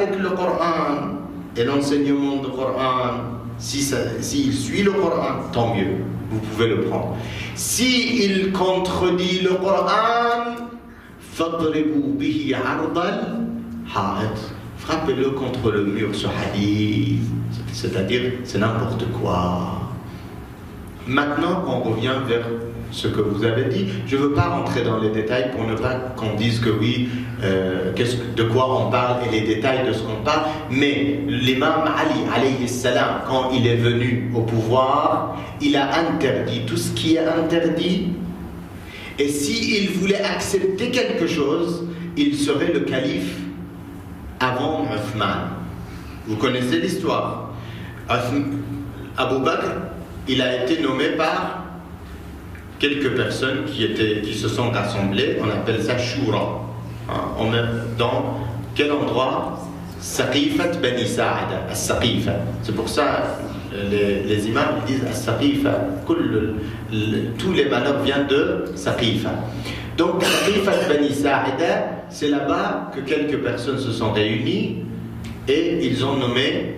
avec le Coran et l'enseignement du Coran, s'il suit le Coran, tant mieux, vous pouvez le prendre. S'il contredit le Coran, فَضْرِبُوا بِهِ عَرْضَ الْحَائِطِ, frappez-le contre le mur, ce hadith, c'est-à-dire c'est n'importe quoi. Maintenant, on revient vers ce que vous avez dit. Je ne veux pas rentrer dans les détails pour ne pas qu'on dise que oui, de quoi on parle et les détails de ce qu'on parle. Mais l'imam Ali, alayhi salam, quand il est venu au pouvoir, il a interdit tout ce qui est interdit. Et s'il voulait accepter quelque chose, il serait le calife avant Uthman. Vous connaissez l'histoire. Abu Bakr, il a été nommé par quelques personnes qui se sont rassemblées, on appelle ça Shura. On met dans quel endroit? Saqifat Bani Sa'ada, As-Saqifa. C'est pour ça les imams disent As-Saqifa. Tous les malheurs viennent de Saqifa. Donc Saqifat Bani Sa'ada, c'est là-bas que quelques personnes se sont réunies et ils ont nommé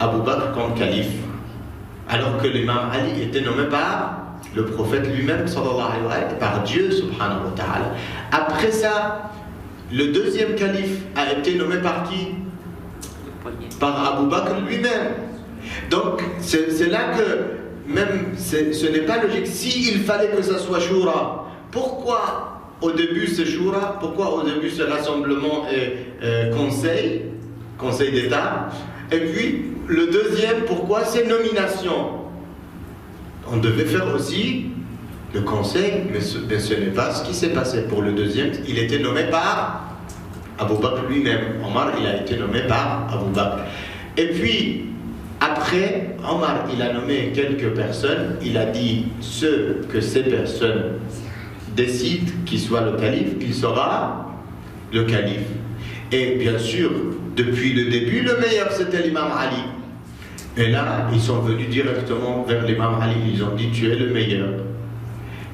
Abu Bakr comme calife. Alors que l'imam Ali était nommé par le prophète lui-même, sallallahu alayhi wa sallam, par Dieu, subhanahu wa ta'ala. Après ça, le deuxième calife a été nommé par qui? Par Abu Bakr lui-même. Donc, c'est là que, même, ce n'est pas logique. S'il fallait que ça soit Shura, pourquoi au début c'est Shura? Pourquoi au début ce rassemblement est conseil d'État? Et puis, le deuxième, pourquoi c'est nomination? On devait faire aussi le conseil, mais ce n'est pas ce qui s'est passé. Pour le deuxième, il était nommé par Abu Bakr lui-même. Omar, il a été nommé par Abu Bakr. Et puis, après, Omar, il a nommé quelques personnes. Il a dit que ces personnes décident qu'il soit le calife, il sera le calife. Et bien sûr, depuis le début, le meilleur, c'était l'imam Ali. Et là, ils sont venus directement vers l'imam Ali. Ils ont dit, tu es le meilleur.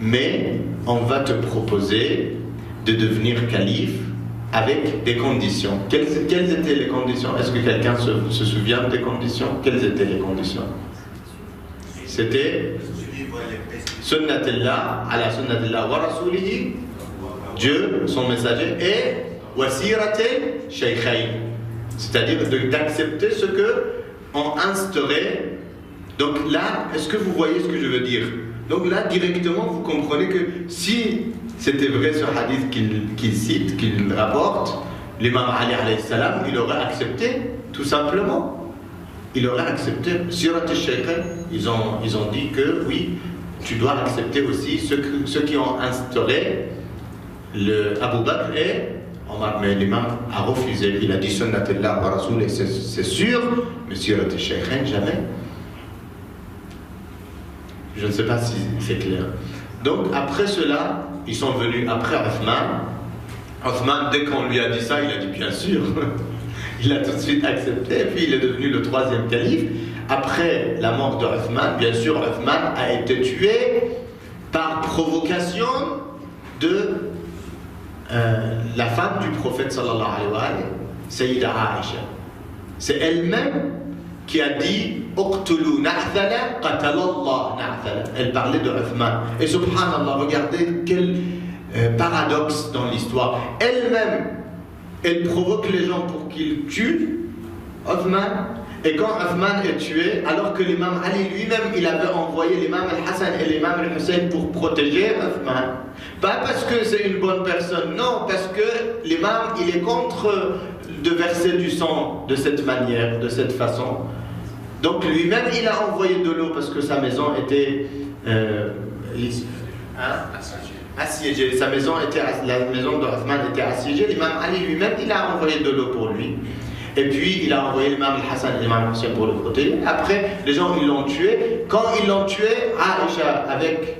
Mais on va te proposer de devenir calife avec des conditions. Quelles étaient les conditions? Est-ce que quelqu'un se souvient des conditions? Quelles étaient les conditions? C'était Sunnatillah, ala sunnatillah wa rasulihi, Dieu, son messager, et wasiratil shaykhayn, c'est-à-dire d'accepter ce que on instauré. Donc là, est-ce que vous voyez ce que je veux dire? Donc là, directement, vous comprenez que si c'était vrai ce hadith qu'il cite, qu'il rapporte, l'imam Ali alayhi salam, il aurait accepté, tout simplement. Il aurait accepté. Sirat al-Shaykhayn, ils ont dit que oui, tu dois accepter aussi ceux qui ont instauré le Abu Bakr et Omar, mais l'imam a refusé. Il a dit Sunnatillah wa Rasoul, et c'est sûr, mais Sirat al-Shaykhayn, jamais. Je ne sais pas si c'est clair. Donc après cela, ils sont venus après Othman. Othman, dès qu'on lui a dit ça, il a dit bien sûr. Il a tout de suite accepté, et puis il est devenu le troisième calife. Après la mort de Othman, bien sûr, Othman a été tué par provocation de la femme du prophète sallallahu alayhi wa sallam, Sayyida Aisha. C'est elle-même qui a dit Uqtulu Na'thala, qatalallah Na'thala. Elle parlait de Uthman. Et subhanallah, regardez quel paradoxe dans l'histoire. Elle-même, elle provoque les gens pour qu'ils tuent Uthman. Et quand Uthman est tué, alors que l'imam Ali lui-même, il avait envoyé l'imam al-Hassan et l'imam al-Hussein pour protéger Uthman. Pas parce que c'est une bonne personne, non, parce que l'imam, il est contre de verser du sang de cette manière, de cette façon. Donc lui-même, il a envoyé de l'eau parce que sa maison était assiégée. La maison d'Uthman était assiégée. L'imam Ali lui-même, il a envoyé de l'eau pour lui. Et puis il a envoyé l'imam al-Hassan et l'imam al-Hussein pour le protéger. Après, les gens, ils l'ont tué. Quand ils l'ont tué, Aisha avec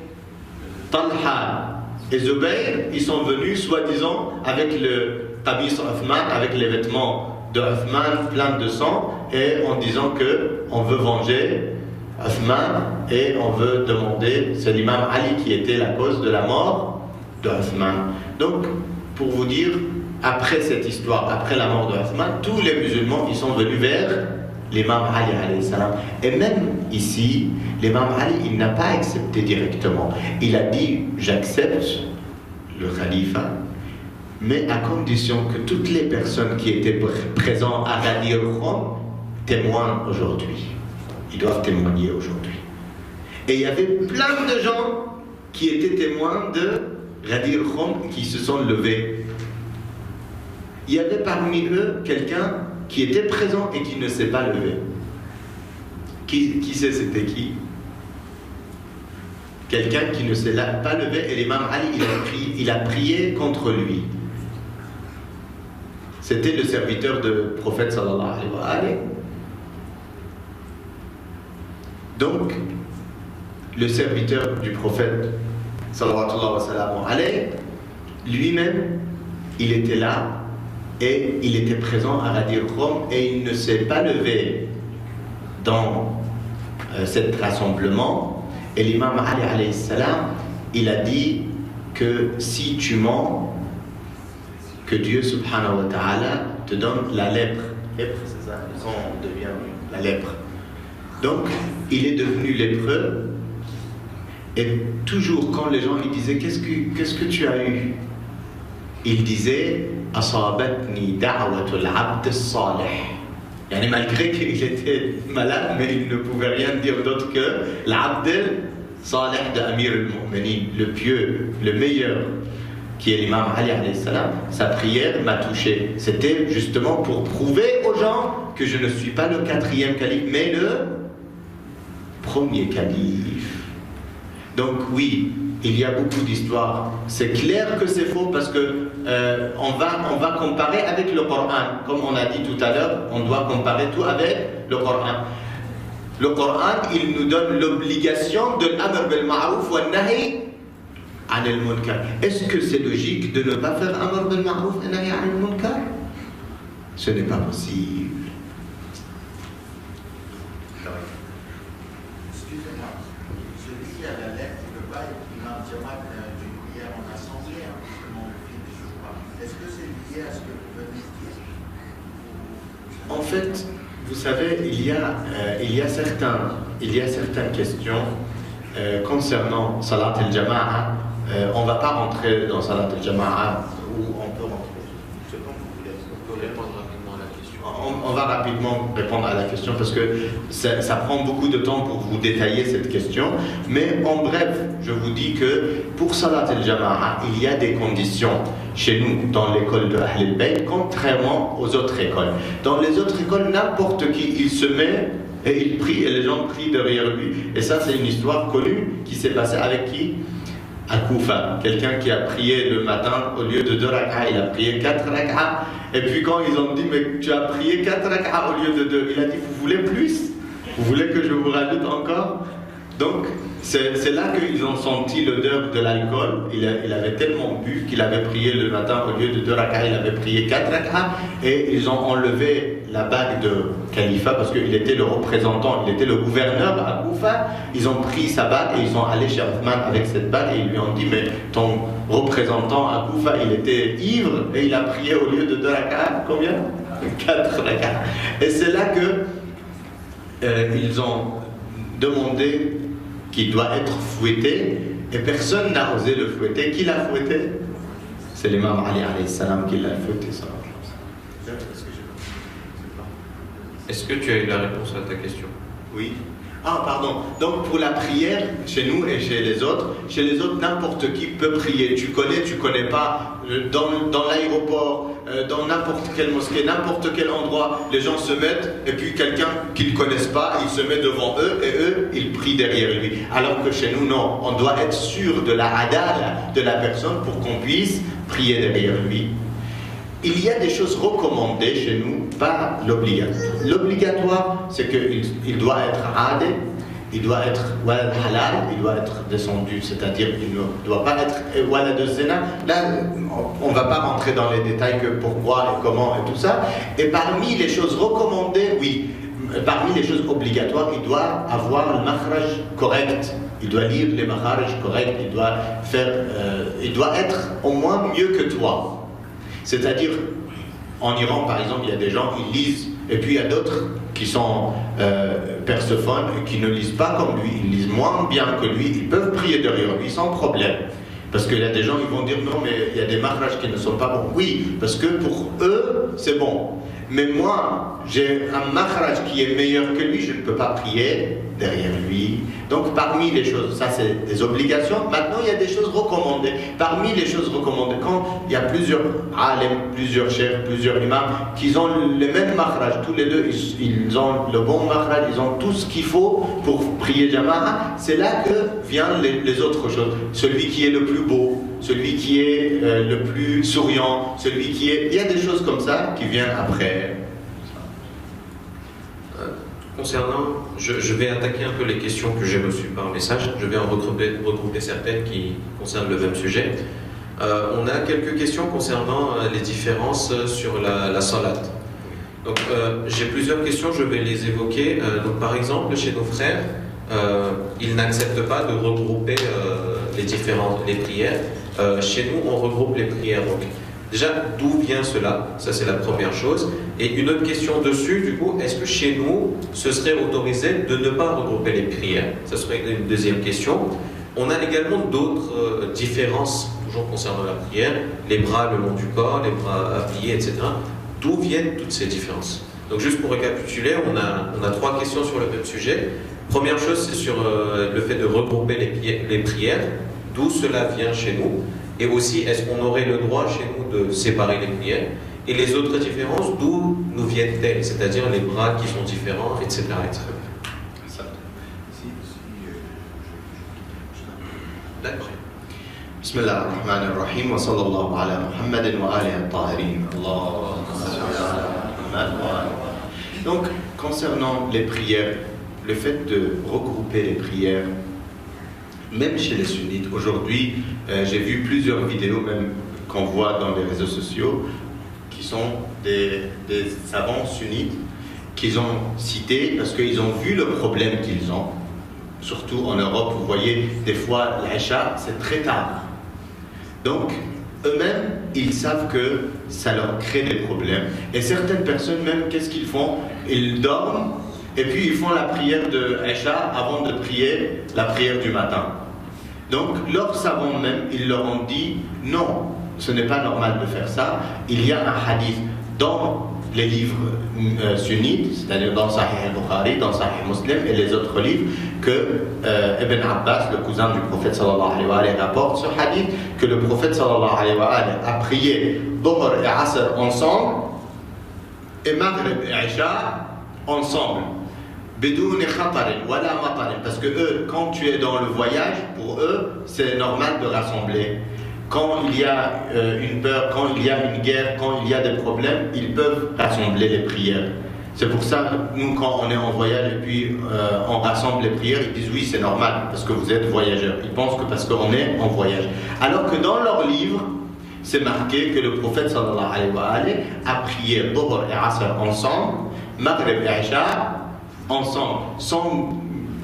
Talha et Zubayr, ils sont venus, soi-disant, avec le Qabis Uthman, avec les vêtements de Uthman plein de sang, et en disant qu'on veut venger Uthman et on veut demander, c'est l'imam Ali qui était la cause de la mort de Uthman. Donc, pour vous dire, après cette histoire, après la mort de Othman, tous les musulmans, ils sont venus vers l'imam Ali alayhi salam. Et même ici, l'imam Ali, il n'a pas accepté directement. Il a dit, j'accepte le khalifa, mais à condition que toutes les personnes qui étaient présentes à Ghadir Khumm témoignent aujourd'hui. Ils doivent témoigner aujourd'hui. Et il y avait plein de gens qui étaient témoins de Ghadir Khumm qui se sont levés. Il y avait parmi eux quelqu'un qui était présent et qui ne s'est pas levé. Qui sait c'était qui? Quelqu'un qui ne s'est pas levé, et l'imam Ali il a prié contre lui. C'était le serviteur du prophète sallallahu alayhi wa sallam. Donc, le serviteur du prophète sallallahu wa sallam alayhi, lui-même, il était là et il était présent à Ghadir Khumm et il ne s'est pas levé dans cet rassemblement. Et l'imam Ali alayhi salam, il a dit que si tu mens, que Dieu subhanahu wa ta'ala te donne la lèpre. Lèpre, c'est ça, on devient la lèpre. Donc, il est devenu lépreux. Et toujours quand les gens lui disaient qu'est-ce que tu as eu, il disait asabatni da'watul abd salih. Yani malgré qu'il était malade, mais il ne pouvait rien dire d'autre que l'abd salih de Amir al-Mu'minin, le pieux, le meilleur, qui est l'imam Ali alayhi salam. Sa prière m'a touché. C'était justement pour prouver aux gens que je ne suis pas le 4e calife, mais le premier calife. Donc oui, il y a beaucoup d'histoires. C'est clair que c'est faux parce que on va comparer avec le Coran. Comme on a dit tout à l'heure, on doit comparer tout avec le Coran. Le Coran, il nous donne l'obligation de l'amr bil ma'ruf wa nahi anil munkar. Est-ce que c'est logique de ne pas faire amr bil ma'ruf wa nahi anil munkar? Ce n'est pas possible. Excusez-moi, celui qui a la lettre, il ne peut pas être imam Jamaat d'une prière en assemblée, justement, le film des jours. Est-ce que c'est lié à ce que vous venez de dire? En fait, vous savez, il y a certaines questions concernant Salat al-Jama'a. On ne va pas rentrer dans Salat al-Jama'a, où on peut rentrer. C'est comme vous voulez. On peut répondre rapidement à la question. On va rapidement répondre à la question parce que ça prend beaucoup de temps pour vous détailler cette question. Mais en bref, je vous dis que pour Salat al-Jama'a, il y a des conditions chez nous dans l'école de Ahl al-Bayt, contrairement aux autres écoles. Dans les autres écoles, n'importe qui, il se met et il prie et les gens prient derrière lui. Et ça, c'est une histoire connue qui s'est passée avec qui? À Koufa. Quelqu'un qui a prié le matin, au lieu de 2 rak'a, il a prié 4 rak'a. Et puis quand ils ont dit, mais tu as prié 4 rak'a au lieu de 2, il a dit, vous voulez plus? Vous voulez que je vous rajoute encore? Donc, c'est là qu'ils ont senti l'odeur de l'alcool. Il avait tellement bu qu'il avait prié le matin, au lieu de 2 rak'a, il avait prié 4 rak'a. Et ils ont enlevé la bague de Khalifa parce qu'il était le représentant, il était le gouverneur à Koufa. Ils ont pris sa bague et ils sont allés chez Othman avec cette bague et ils lui ont dit, mais ton représentant à Koufa, il était ivre et il a prié au lieu de 2 rak'a, combien? 4 rak'a. Et c'est là que ils ont demandé qu'il doit être fouetté et personne n'a osé le fouetter. Qui l'a fouetté? C'est l'imam Ali alayhi salam qui l'a fouetté. Ça. Est-ce que tu as eu la réponse à ta question? Oui. Ah, pardon. Donc pour la prière, chez nous et chez les autres, n'importe qui peut prier. Tu connais pas, dans l'aéroport, dans n'importe quelle mosquée, n'importe quel endroit, les gens se mettent et puis quelqu'un qu'ils ne connaissent pas, il se met devant eux et eux, ils prient derrière lui. Alors que chez nous, non. On doit être sûr de la adala de la personne pour qu'on puisse prier derrière lui. Il y a des choses recommandées chez nous, pas l'obligatoire. L'obligatoire, c'est qu'il doit être adé, il doit être walad halal, il doit être descendu, c'est-à-dire qu'il ne doit pas être walad zina. Là, on ne va pas rentrer dans les détails que pourquoi et comment et tout ça. Et parmi les choses recommandées, oui, parmi les choses obligatoires, il doit avoir le makhraj correct. Il doit lire les makhraj corrects, il doit être au moins mieux que toi. C'est-à-dire, en Iran, par exemple, il y a des gens, ils lisent, et puis il y a d'autres qui sont persophones et qui ne lisent pas comme lui, ils lisent moins bien que lui, ils peuvent prier derrière lui sans problème. Parce qu'il y a des gens qui vont dire non, mais il y a des makhraj qui ne sont pas bons. Oui, parce que pour eux, c'est bon. Mais moi, j'ai un makhraj qui est meilleur que lui, je ne peux pas prier derrière lui. Donc parmi les choses, ça c'est des obligations. Maintenant, il y a des choses recommandées. Parmi les choses recommandées, quand il y a plusieurs alim, plusieurs chefs, plusieurs imams, qui ont les mêmes makhraj, tous les deux, ils ont le bon makhraj, ils ont tout ce qu'il faut pour prier jama'a, c'est là que viennent les autres choses. Celui qui est le plus beau, celui qui est le plus souriant, celui qui est... Il y a des choses comme ça qui viennent après. Concernant, je vais attaquer un peu les questions que j'ai reçues par message. Je vais en regrouper certaines qui concernent le même sujet. On a quelques questions concernant les différences sur la salat. Donc, j'ai plusieurs questions, je vais les évoquer. Donc, par exemple, chez nos frères, ils n'acceptent pas de regrouper les prières. Chez nous, on regroupe les prières. Donc, déjà, d'où vient cela? Ça, c'est la première chose. Et une autre question dessus, du coup, est-ce que chez nous, ce serait autorisé de ne pas regrouper les prières? Ça serait une deuxième question. On a également d'autres différences, toujours concernant la prière, les bras le long du corps, les bras pliés, etc. D'où viennent toutes ces différences? Donc, juste pour récapituler, on a trois questions sur le même sujet. Première chose, c'est sur le fait de regrouper les prières, d'où cela vient chez nous. Et aussi, est-ce qu'on aurait le droit chez nous de séparer les prières? Et les autres différences, d'où nous viennent-elles? C'est-à-dire les bras qui sont différents, etc. D'accord. Bismillah ar-Rahman ar-Rahim wa sallallahu ala Muhammadin wa alihi at-tahirin. Donc, concernant les prières, le fait de regrouper les prières, même chez les sunnites, aujourd'hui, j'ai vu plusieurs vidéos, même qu'on voit dans les réseaux sociaux, qui sont des savants sunnites qu'ils ont cités parce qu'ils ont vu le problème qu'ils ont. Surtout en Europe, vous voyez, des fois, l'Aïcha, c'est très tard. Donc, eux-mêmes, ils savent que ça leur crée des problèmes. Et certaines personnes, même, qu'est-ce qu'ils font? Ils dorment et puis ils font la prière de Aïcha avant de prier la prière du matin. Donc, leurs savants même, ils leur ont dit non, ce n'est pas normal de faire ça. Il y a un hadith dans les livres sunnites, c'est-à-dire dans Sahih al-Bukhari, dans Sahih Muslim et les autres livres, que Ibn Abbas, le cousin du prophète sallallahu alayhi wa sallam, rapporte ce hadith que le prophète sallallahu alayhi wa sallam a prié Dhuhr et Asr ensemble et Maghrib et Isha ensemble. Bidoun khatarin wala matarin, parce que eux, quand tu es dans le voyage, pour eux, c'est normal de rassembler. Quand il y a une peur, quand il y a une guerre, quand il y a des problèmes, ils peuvent rassembler les prières. C'est pour ça, nous, quand on est en voyage et puis on rassemble les prières, ils disent oui, c'est normal, parce que vous êtes voyageurs. Ils pensent que parce qu'on est en voyage. Alors que dans leur livre, c'est marqué que le prophète sallallahu alayhi wa sallam a prié Dhuhr et Asr ensemble, Maghrib et Isha ensemble, sans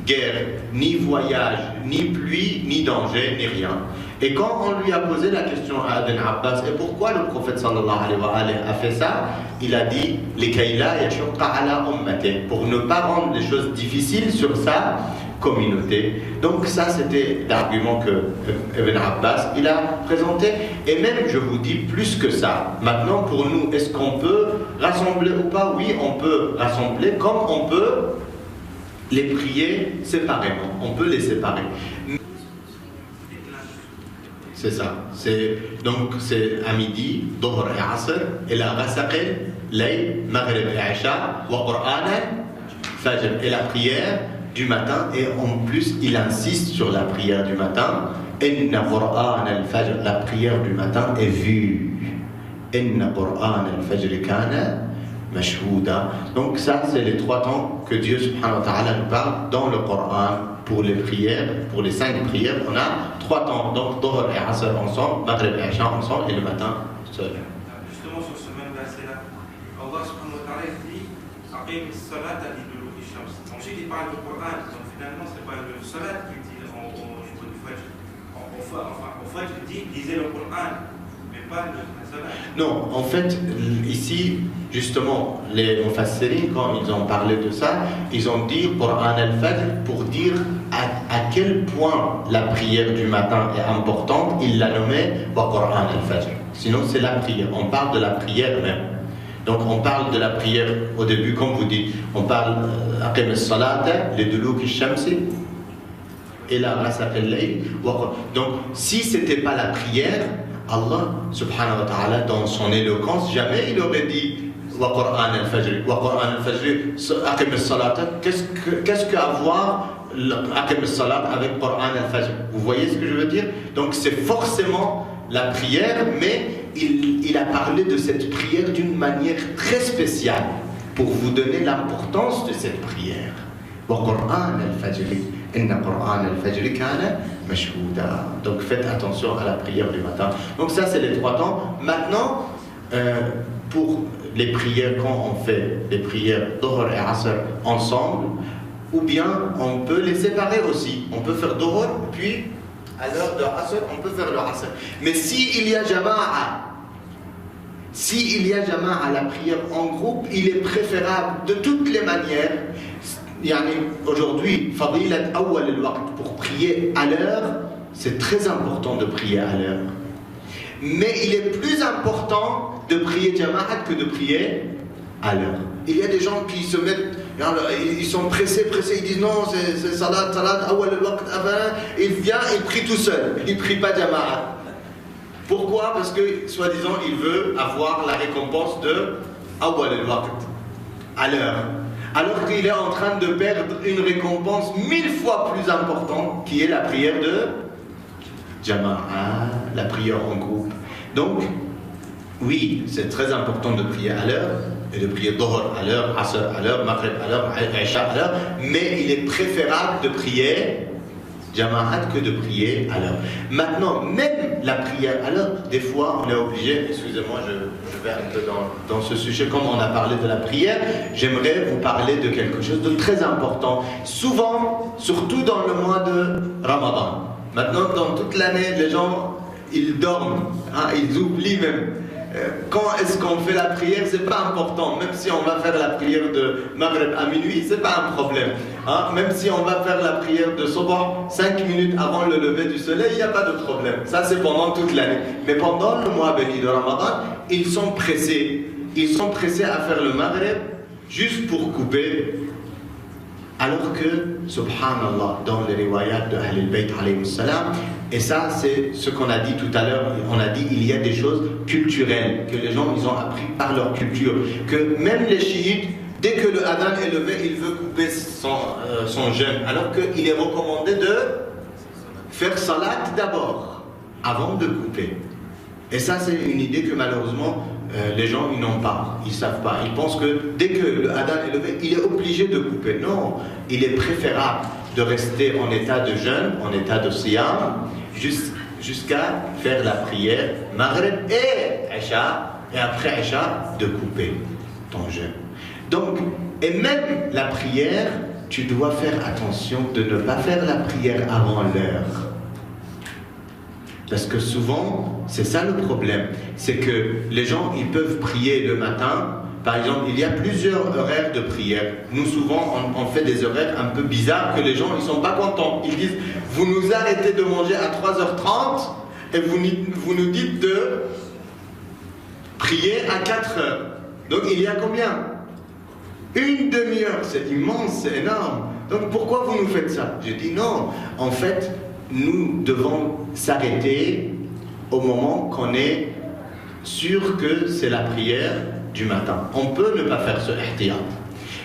guerre, ni voyage, ni pluie, ni danger, ni rien. Et quand on lui a posé la question à Ibn Abbas, et pourquoi le prophète sallallahu alayhi wa sallam a fait ça, il a dit Likayla yashqa ala ummati, pour ne pas rendre les choses difficiles sur sa communauté. Donc ça, c'était l'argument que Ibn Abbas il a présenté. Et même, je vous dis plus que ça. Maintenant, pour nous, est-ce qu'on peut rassembler ou pas? Oui, on peut rassembler, comme on peut les prier séparément. On peut les séparer. C'est ça. Donc c'est à midi, Dhuhr et Asr, et la Rasaqil, Layl, Maghrib et Isha, wa Qur'anan, Fajr, et la prière du matin. Et en plus, il insiste sur la prière du matin. Inna Qur'an al-Fajr, la prière du matin est vue. Inna Qur'an al-Fajr kana mashhouda. Donc ça, c'est les 3 temps que Dieu subhanahu wa ta'ala nous parle dans le Coran. Pour les prières, pour les 5 prières, on a 3 temps. Donc Dhuhr et Asr ensemble, Maghrib et Isha ensemble, et le matin seul. Justement sur ce même verset-là, Allah subhanahu wa ta'ala dit Aqim as-salata liduluki shams. Ensuite il parle du Coran, donc finalement c'est pas le salat qu'il dit au niveau du Fajr. Au Fajr il dit lisez le Coran, mais pas la salat. Non, en fait, ici, justement, les Mufassirin, quand ils ont parlé de ça, ils ont dit Qur'an al-Fajr pour dire à quel point la prière du matin est importante, il l'a nommé Qur'an al-Fajr. Sinon, c'est la prière. On parle de la prière même. Donc, on parle de la prière au début, comme vous dites. On parle Aqim as-Salat, les Duluki Shamsi, et la Ghasaq al-Layl. Donc, si ce n'était pas la prière, Allah, subhanahu wa ta'ala, dans son éloquence, jamais il aurait dit Wa Qur'an al-Fajr. Wa Qur'an al-Fajr, Aqim as-Salat. Qu'est-ce qu'avoir Aqim as-Salat avec Qur'an al-Fajr? Vous voyez ce que je veux dire? Donc, c'est forcément la prière, mais il a parlé de cette prière d'une manière très spéciale pour vous donner l'importance de cette prière. Wa Qur'an al-Fajr, inna Qur'an al-Fajr kana mashhouda. Donc faites attention à la prière du matin. Donc ça c'est les 3 temps. Maintenant, pour les prières, quand on fait les prières Dhuhr et Asr ensemble, ou bien on peut les séparer aussi. On peut faire Dhuhr, puis à l'heure de Asr, on peut faire le Asr. Mais s'il y a Jama'a, la prière en groupe, il est préférable de toutes les manières. Aujourd'hui, Fadilat Awwal al-Waqt, pour prier à l'heure, c'est très important de prier à l'heure. Mais il est plus important de prier Jama'at que de prier à l'heure. Il y a des gens qui se mettent, ils sont pressés, ils disent non, c'est Salat, Awwal al-Waqt, il vient, il prie tout seul, il ne prie pas Jama'at. Pourquoi? Parce que, soi-disant, il veut avoir la récompense de Awwal al-Waqt, à l'heure. Alors qu'il est en train de perdre une récompense 1000 fois plus importante, qui est la prière de Jama'a, la prière en groupe. Donc, oui, c'est très important de prier à l'heure, et de prier Dhuhr à l'heure, Asr à l'heure, Maghrib à l'heure, Isha à l'heure, mais il est préférable de prier Jama'at que de prier à l'heure. Maintenant, même la prière à l'heure, des fois on est obligé, excusez-moi, je vais un peu dans ce sujet, comme on a parlé de la prière, j'aimerais vous parler de quelque chose de très important. Souvent, surtout dans le mois de Ramadan, maintenant dans toute l'année, les gens, ils dorment, ils oublient même. Quand est-ce qu'on fait la prière, c'est pas important. Même si on va faire la prière de Maghrib à minuit, c'est pas un problème. Même si on va faire la prière de Sobh 5 minutes avant le lever du soleil, il n'y a pas de problème. Ça, c'est pendant toute l'année. Mais pendant le mois béni de Ramadan, ils sont pressés. Ils sont pressés à faire le Maghrib juste pour couper. Alors que, subhanallah, dans les riwayat de Ahl al-Bayt alayhi salam, et ça c'est ce qu'on a dit tout à l'heure, on a dit il y a des choses culturelles que les gens ils ont appris par leur culture, que même les chiites, dès que le adhan est levé, il veut couper son jeûne, alors qu'il est recommandé de faire salat d'abord, avant de couper. Et ça c'est une idée que malheureusement les gens ils n'ont pas, ils ne savent pas. Ils pensent que dès que le adhan est levé, il est obligé de couper. Non, il est préférable de rester en état de jeûne, en état de siyam, jusqu'à faire la prière Maghrib et Isha, et après Isha, de couper ton jeûne. Donc, et même la prière, tu dois faire attention de ne pas faire la prière avant l'heure. Parce que souvent, c'est ça le problème, c'est que les gens, ils peuvent prier le matin. Par exemple, il y a plusieurs horaires de prière. Nous, souvent, on fait des horaires un peu bizarres que les gens, ils ne sont pas contents. Ils disent, vous nous arrêtez de manger à 3h30 et vous nous dites de prier à 4h. Donc, il y a combien? Une demi-heure, c'est immense, c'est énorme. Donc, pourquoi vous nous faites ça? Je dis non, en fait, nous devons s'arrêter au moment qu'on est sûr que c'est la prière du matin. On peut ne pas faire ce ihtiyat,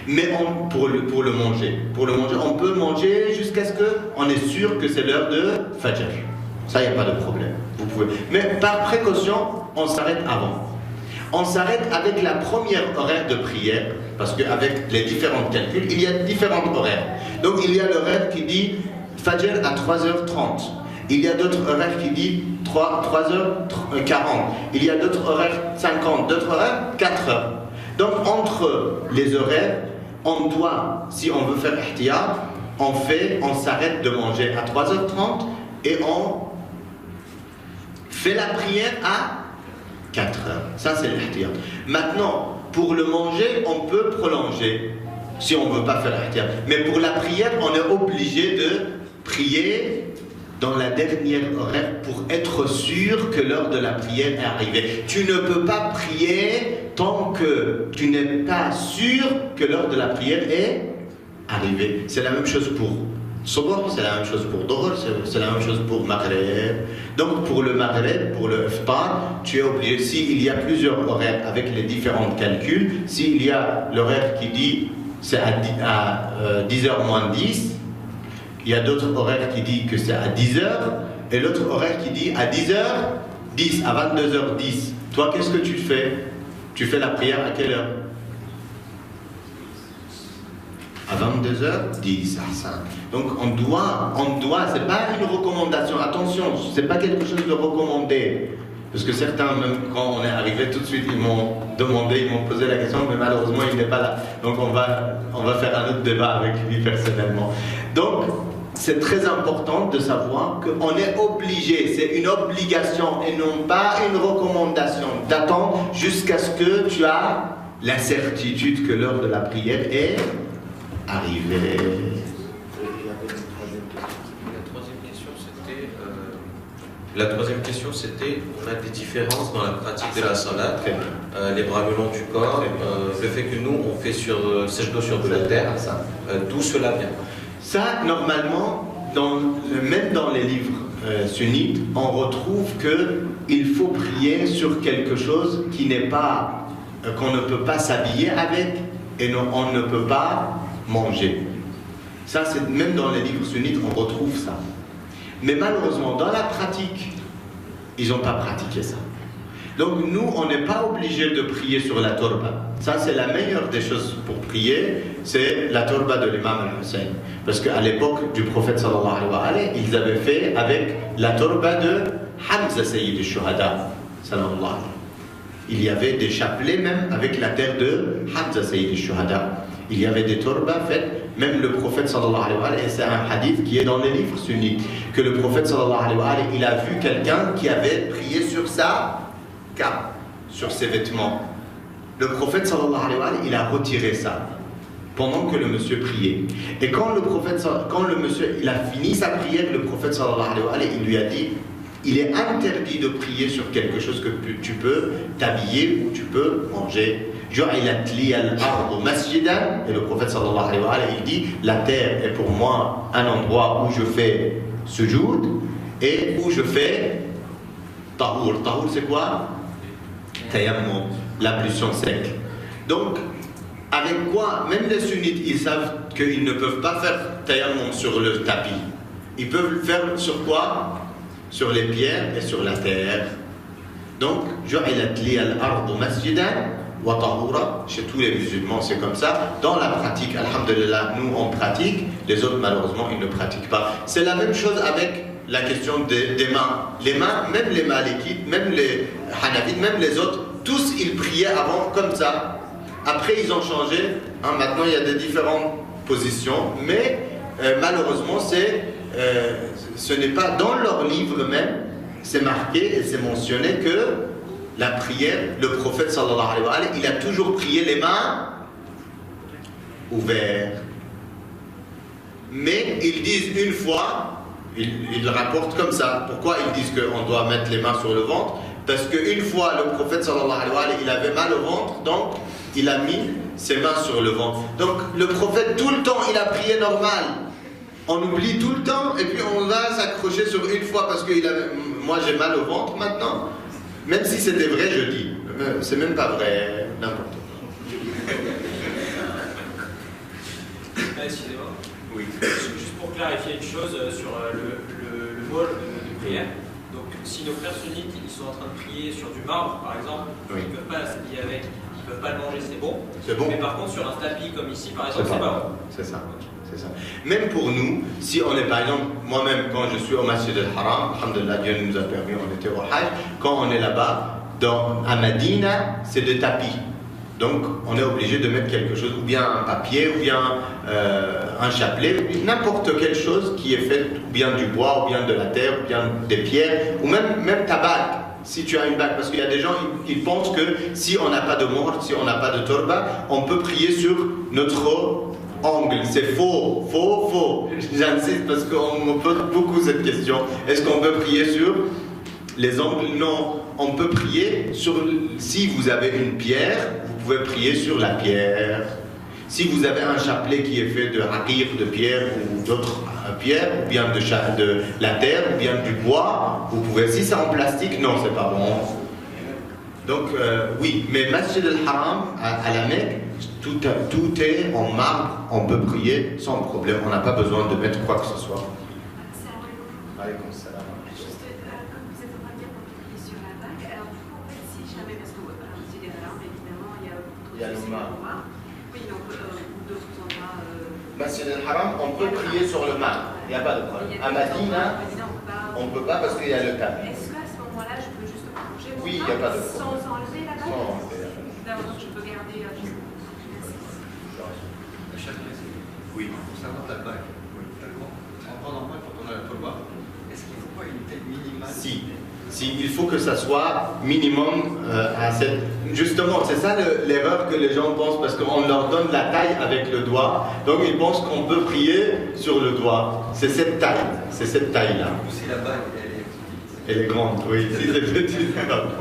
mais pour le manger, on peut manger jusqu'à ce qu'on est sûr que c'est l'heure de Fajr. Ça, il n'y a pas de problème. Vous pouvez. Mais par précaution, on s'arrête avant. On s'arrête avec la première horaire de prière, parce qu'avec les différents calculs, il y a différents horaires. Donc il y a l'horaire qui dit Fajr à 3h30. Il y a d'autres horaires qui disent 3h40. Il y a d'autres horaires 50, d'autres horaires 4h. Donc entre les horaires, on doit, si on veut faire ihtiyat, on s'arrête de manger à 3h30 et on fait la prière à 4 heures. Ça, c'est l'ihtiyat. Maintenant, pour le manger, on peut prolonger si on ne veut pas faire l'ihtiyat. Mais pour la prière, on est obligé de prier dans la dernière horaire pour être sûr que l'heure de la prière est arrivée. Tu ne peux pas prier tant que tu n'es pas sûr que l'heure de la prière est arrivée. C'est la même chose pour Subh, c'est la même chose pour Dhuhr, c'est la même chose pour Maghreb. Donc pour le Maghreb, pour le Iftar, tu es obligé, s'il y a plusieurs horaires avec les différents calculs, s'il y a l'horaire qui dit c'est à 10h moins 10, il y a d'autres horaires qui disent que c'est à 10h, et l'autre horaire qui dit à 10h10, à 22h10. Toi, qu'est-ce que tu fais? Tu fais la prière à quelle heure? À 22h10. Donc on doit, c'est pas une recommandation, attention, c'est pas quelque chose de recommandé. Parce que certains, même quand on est arrivé tout de suite, ils m'ont demandé, ils m'ont posé la question, mais malheureusement il n'est pas là. Donc on va faire un autre débat avec lui personnellement. Donc c'est très important de savoir qu'on est obligé, c'est une obligation et non pas une recommandation, d'attendre jusqu'à ce que tu as la certitude que l'heure de la prière est arrivée. La troisième question, c'était, on a des différences dans la pratique de la salat, les bras le long du corps, le fait que nous, on fait sejdo sur de la terre, d'où cela vient? Ça, normalement, même dans les livres sunnites, on retrouve qu'il faut prier sur quelque chose qui n'est pas, qu'on ne peut pas s'habiller avec et on ne peut pas manger. Ça, c'est même dans les livres sunnites, on retrouve ça. Mais malheureusement, dans la pratique, ils n'ont pas pratiqué ça. Donc nous, on n'est pas obligé de prier sur la torba. Ça, c'est la meilleure des choses pour prier, c'est la torba de l'imam al-Hussein. Parce qu'à l'époque du prophète sallallahu alayhi wa sallam, ils avaient fait avec la torba de Hamza Sayyid al-Shuhada sallallahu alayhi wa sallam. Il y avait des chapelets même avec la terre de Hamza Sayyid al-Shuhada. Il y avait des torbas faites, même le prophète sallallahu alayhi wa sallam, et c'est un hadith qui est dans les livres sunnites, que le prophète sallallahu alayhi wa sallam, il a vu quelqu'un qui avait prié sur sa cape, sur ses vêtements. Le prophète sallallahu alayhi wa sallam, il a retiré ça pendant que le monsieur priait. Et quand le monsieur il a fini sa prière, le prophète sallallahu alayhi wa sallam, il lui a dit, il est interdit de prier sur quelque chose que tu peux t'habiller ou tu peux manger. Et le prophète sallallahu alayhi wa sallam, il dit, la terre est pour moi un endroit où je fais sujoud et où je fais tahur. Tahur, c'est quoi? Tayammum, l'ablution sec. Donc, avec quoi? Même les sunnites, ils savent qu'ils ne peuvent pas faire tayammum sur le tapis. Ils peuvent le faire sur quoi? Sur les pierres et sur la terre. Donc, chez tous les musulmans, c'est comme ça. Dans la pratique, alhamdulillah, nous on pratique, les autres malheureusement ils ne pratiquent pas. C'est la même chose avec la question des mains. Les mains, même les Malikites, même les Hanafites, même les autres, tous ils priaient avant comme ça. Après ils ont changé. Maintenant il y a des différentes positions, mais malheureusement ce n'est pas dans leur livre même, c'est marqué et c'est mentionné que la prière, le prophète sallallahu alayhi wa sallam, il a toujours prié les mains ouvertes. Mais ils disent une fois, ils rapportent comme ça. Pourquoi ils disent qu'on doit mettre les mains sur le ventre? Parce qu'une fois, le prophète sallallahu alayhi wa sallam, il avait mal au ventre, donc il a mis ses mains sur le ventre. Donc le prophète, tout le temps, il a prié normal. On oublie tout le temps et puis on va s'accrocher sur une fois parce que moi j'ai mal au ventre maintenant. Même si c'était vrai, je dis. C'est même pas vrai, n'importe quoi. Excusez-moi. Oui. Juste pour clarifier une chose sur le bol de prière. Donc, si nos frères sunnites ils sont en train de prier sur du marbre, par exemple, oui. ils ne peuvent pas s'habiller avec, ils ne peuvent pas le manger, c'est bon. C'est bon. Mais par contre, sur un tapis comme ici, par exemple, c'est pas bon. C'est ça. C'est ça. Même pour nous, si on est par exemple, moi-même quand je suis au Masjid al-Haram, alhamdulillah, Dieu nous a permis, on était au Hajj, quand on est là-bas, à Medina, c'est des tapis. Donc on est obligé de mettre quelque chose, ou bien un papier, ou bien un chapelet, n'importe quelle chose qui est faite, ou bien du bois, ou bien de la terre, ou bien des pierres, ou même ta bague. si tu as une bague, parce qu'il y a des gens, ils pensent que si on n'a pas de mort, si on n'a pas de torba, on peut prier sur notre angle. C'est faux, faux, faux. J'insiste parce qu'on me pose beaucoup cette question. Est-ce qu'on peut prier sur les angles? Non, on peut prier sur... Si vous avez une pierre, vous pouvez prier sur la pierre. Si vous avez un chapelet qui est fait de haqiq, de pierre ou d'autres pierres, ou bien de la terre, ou bien du bois, vous pouvez. Si c'est en plastique, non, c'est pas bon. Donc, oui, mais Masjid al-Haram, à la Mecque, tout est en marbre, on peut prier sans problème, on n'a pas besoin de mettre quoi que ce soit. Alaykoum salam. Juste, comme vous êtes en train de dire qu'on peut prier sur la bague, alors du coup, en fait, si jamais, parce que Masjid al-Haram, évidemment, il y a d'autres endroits. Oui, donc d'autres endroits. Masjid al-Haram, on peut prier sur le marbre, il n'y a pas de problème. À Madina, on ne peut pas parce qu'il y a le tapis. Est-ce qu'à ce moment-là, je peux juste plonger mon Oui, il n'y a pas de problème. sans enlever la bague? Sans enlever la bague. D'accord, donc je peux garder juste. Oui. Concernant la bague, en prenant main quand on a la tolba, est-ce qu'il ne faut pas une taille minimale? Si, il faut que ça soit minimum à cette... Justement, c'est ça l'erreur que les gens pensent, parce qu'on leur donne la taille avec le doigt, donc ils pensent qu'on peut prier sur le doigt. C'est cette taille-là. Ou si la bague, elle est petite? Elle est grande, oui. Si c'est petit, c'est pas bon.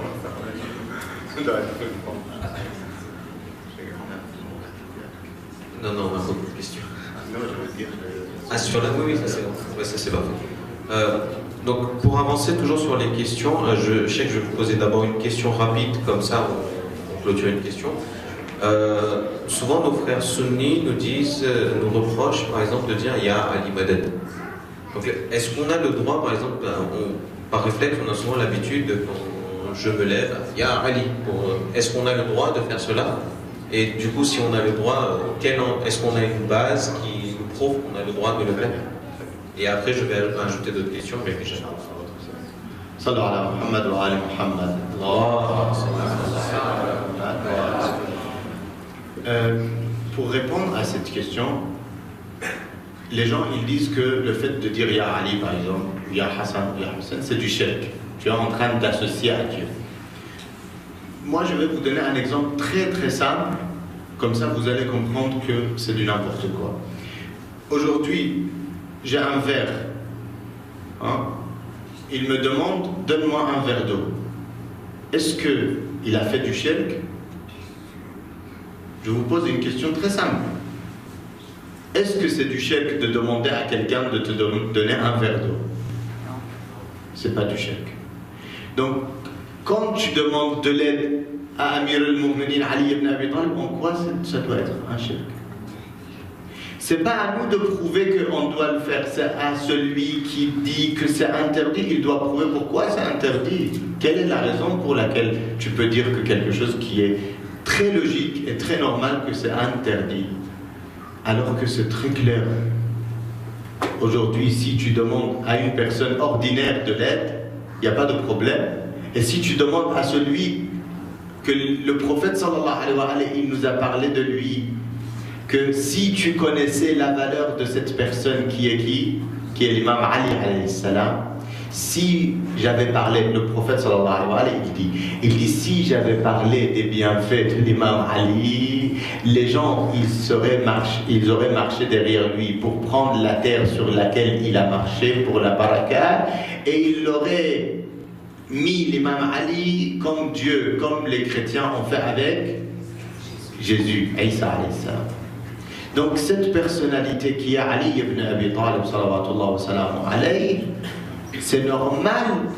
Non, on a beaucoup de questions. Non, je veux dire... Ah, sur la... Oui, ça c'est parfait. Donc, pour avancer toujours sur les questions, je sais que je vais vous poser d'abord une question rapide, comme ça on clôture une question. Souvent, nos frères sunnis nous reprochent, par exemple, de dire « Ya Ali Madad ». Donc, est-ce qu'on a le droit, par exemple, par réflexe, on a souvent l'habitude, quand je me lève, « Ya Ali ». Est-ce qu'on a le droit de faire cela? Et du coup, si on a le droit, est-ce qu'on a une base qui nous prouve qu'on a le droit de le faire? Et après, je vais ajouter d'autres questions, mais déjà. Sallu ala Muhammad wa ali Muhammad. Pour répondre à cette question, les gens ils disent que le fait de dire Ya Ali par exemple, Ya Hassan, Ya Hussein, c'est du shirk. Tu es en train d'associer à Dieu. Moi je vais vous donner un exemple très très simple, comme ça vous allez comprendre que c'est du n'importe quoi. Aujourd'hui, j'ai un verre. Il me demande, donne-moi un verre d'eau. Est-ce qu'il a fait du shirk? Je vous pose une question très simple. Est-ce que c'est du shirk de demander à quelqu'un de te donner un verre d'eau? C'est pas du shirk. Donc, quand tu demandes de l'aide à Amir al-Mu'minin Ali ibn Abi Talib, en quoi ça doit être un shirk? C'est pas à nous de prouver qu'on doit le faire, c'est à celui qui dit que c'est interdit, il doit prouver pourquoi c'est interdit. Quelle est la raison pour laquelle tu peux dire que quelque chose qui est très logique et très normal que c'est interdit, alors que c'est très clair. Aujourd'hui, si tu demandes à une personne ordinaire de l'aide, il n'y a pas de problème. Et si tu demandes à celui que le prophète sallallahu alayhi wa sallam, il nous a parlé de lui, que si tu connaissais la valeur de cette personne qui est l'imam Ali alayhi salam, si j'avais parlé, le prophète sallallahu alayhi wa sallam, il dit si j'avais parlé des bienfaits de l'imam Ali, les gens ils auraient marché derrière lui pour prendre la terre sur laquelle il a marché pour la baraka, et ils l'auraient mis l'imam Ali comme Dieu, comme les chrétiens ont fait avec Jésus, Isa alayhi salam. Donc cette personnalité qui est Ali ibn Abi Talib sallallahu wa sallam alayhi, c'est normal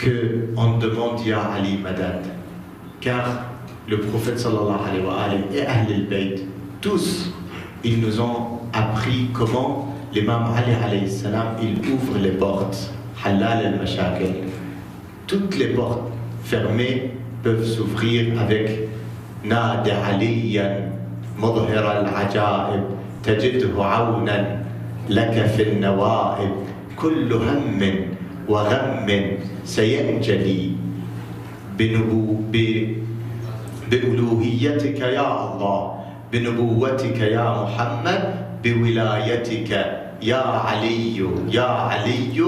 qu'on demande Ya Ali Madad, car le prophète sallallahu alayhi wa sallam et Ahl al-Bayt, tous, ils nous ont appris comment l'imam Ali alayhi salam, il ouvre les portes, halal al-mashakil. Toutes les portes fermées peuvent s'ouvrir avec Nadi aliyan مظهر العجائب تجده عونا لك في النوائب كل هم وغم سينجلي بألوهيتك يا الله بنبوتك يا محمد بولايتك يا علي يا علي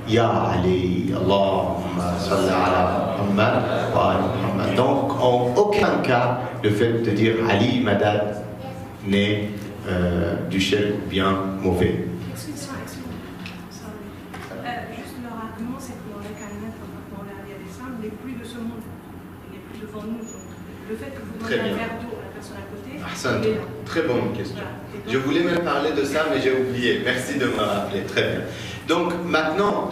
Ya Ali, Allahumma salli ala Muhammad wa ala Muhammad. Donc, en aucun cas, le fait de dire Ali Madad n'est du shirk bien mauvais. Excuse-moi. Juste leur argument, c'est que le Kalmet, dans la vie d'Islam, n'est plus de ce monde. Il n'est plus devant nous. Donc, le fait que vous Très demandez un bien. verre d'eau à la personne à côté, Hassan, il est là. très bonne question. Voilà. Et donc, Je voulais même parler de ça, mais j'ai oublié. Merci de me rappeler. Très bien. Donc maintenant,